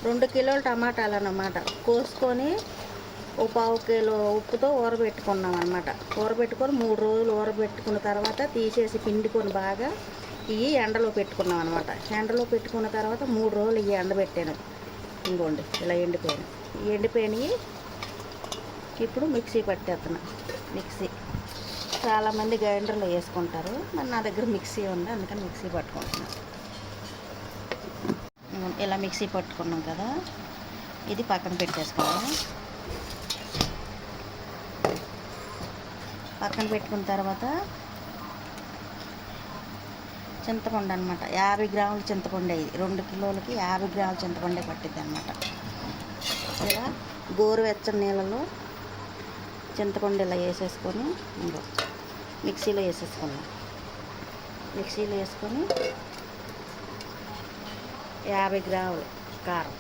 2 కిలోల టమాటాలు అన్నమాట కోసుకొని ఓ 1/2 కిలో ఉప్పుతో ఊరబెట్టుకున్నాం అనమాట. ఊరబెట్టుకొని 3 రోజులు ఊరబెట్టుకున్న తర్వాత తీసేసి పిండుకొని బాగా ఇవి ఎండలో పెట్టుకున్నాం అనమాట. ఎండలో పెట్టుకున్న తర్వాత 3 రోజులు ఇవి ఎండబెట్టాను. ఇంకోండి ఇలా ఎండిపోయినవి ఇప్పుడు మిక్సీ పట్టేస్తున్నా. మిక్సీ చాలామంది గ్రైండర్లో వేసుకుంటారు, మరి నా దగ్గర మిక్సీ ఉంది అందుకని మిక్సీ పట్టుకుంటున్నాను. ఇలా మిక్సీ పట్టుకున్నాం కదా, ఇది పక్కన పెట్టేసుకున్నాం. పక్కన పెట్టుకున్న తర్వాత చింతపండు అనమాట, 50 గ్రాముల చింతపండు. ఇది 2 కిలోలకి 50 గ్రాముల చింతపండే పట్టిద్ది అనమాట. ఇలా గోరువెచ్చని నీళ్ళలో చింతపండు ఇలా వేసేసుకొని మిక్సీలో వేసేసుకున్నాం. మిక్సీలో వేసుకొని 50 గ్రాములు కారం,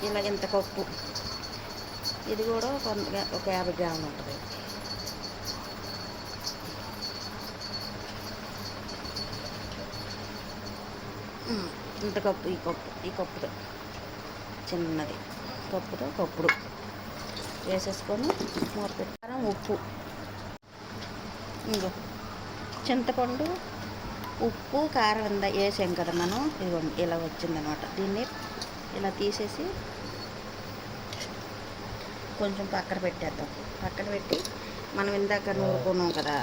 ఇలా ఇంత కప్పు, ఇది కూడా ఒక 50 గ్రాములు ఉంటుంది. ఇంత కప్పు, ఈ కప్పుతో చిన్నది కప్పుడు వేసేసుకొని మూత పెట్టారం. ఉప్పు, ఇంకో చింతపండు, ఉప్పు, కారం వేసాం కదా మనం. ఇదిగోండి ఇలా వచ్చిందనమాట. దీన్ని ఇలా తీసేసి కొంచెం పక్కన పెట్టేద్దాం. పక్కన పెట్టి మనం ఇందాక నూరుకున్నాం కదా,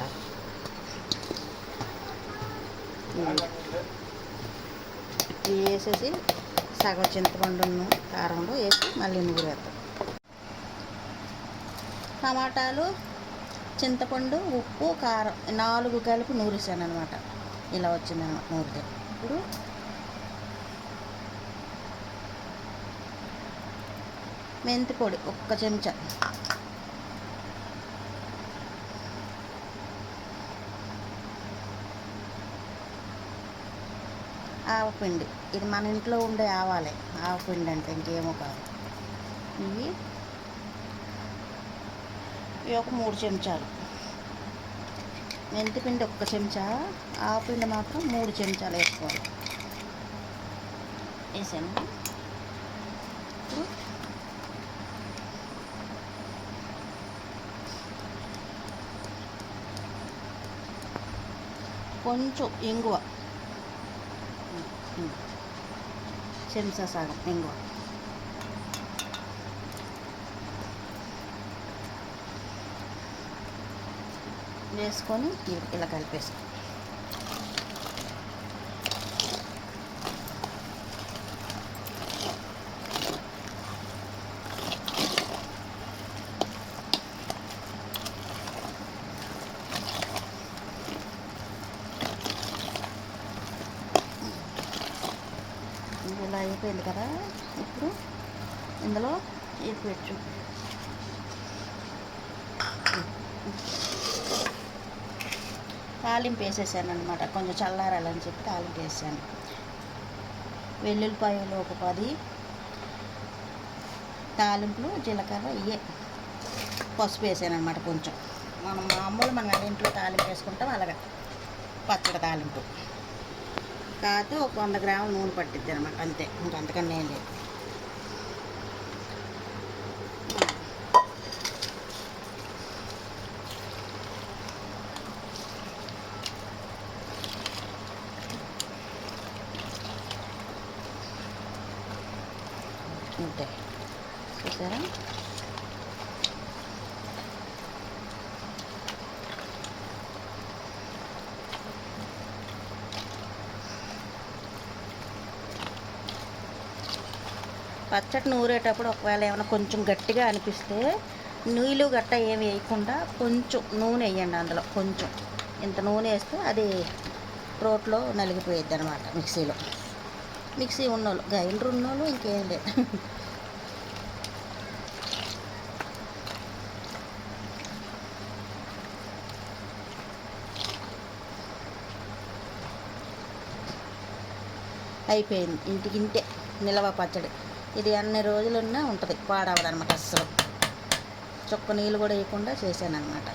ఇవి వేసేసి సగం చింతపండును కారంలో వేసి మళ్ళీ నూరేద్దాం. టమాటాలు, చింతపండు, ఉప్పు, కారం 4 కలిపి నూరేసాను అనమాట. ఇలా వచ్చిందనమాట నూరితే. ఇప్పుడు మెంతి పొడి 1 చెంచా, ఆవపిండి. ఇది మన ఇంట్లో ఉండే ఆవాలే, ఆవపిండి అంటే ఇంకేమో కాదు. ఇవి ఒక 3 చెంచాలు. మెంతిపిండి 1 చెంచా, ఆవపిండి మాత్రం 3 చెంచాలు వేసుకోవాలి. వేసాను. కొంచెం ఇంగువ, చెంచా సగం ఇంగువ వేసుకొని ఇలా కలిపేసుకో. ఇలా అయిపోయింది కదా. ఇప్పుడు ఇందులో ఇది పెట్టు. తాలింపు వేసేసాను అనమాట. కొంచెం చల్లారాలని చెప్పి తాలింపు వేసాను. వెల్లుల్లిపాయలు ఒక 10, తాలింపులు జీలకర్ర ఇవే, పసుపు వేసాను అనమాట. కొంచెం మన ఇంట్లో తాలింపు వేసుకుంటాం అలాగా పచ్చడి తాలింపు. కాకపోతే ఒక 100 గ్రాముల నూనె పట్టిద్ది అనమాట, అంతే. ఇంకంతకన్నా ఏం లేదు. అంతే, చూసారా? పచ్చడి నూరేటప్పుడు ఒకవేళ ఏమైనా కొంచెం గట్టిగా అనిపిస్తే నీళ్ళు గట్ట ఏమి వేయకుండా కొంచెం నూనె వేయండి. అందులో కొంచెం ఇంత నూనె వేస్తే అది రోట్లో నలిగిపోయిద్ది అనమాట. మిక్సీ ఉన్నోళ్ళు, గ్రైండర్ ఉన్నోళ్ళు ఇంకేం లేదు. అయిపోయింది. ఇంటికింటే నిలవ పచ్చడి. ఇది అన్ని రోజులున్నా ఉంటుంది, పాడవదనమాట అస్సలు. చుక్క నీళ్ళు కూడా వేయకుండా చేశాను అనమాట.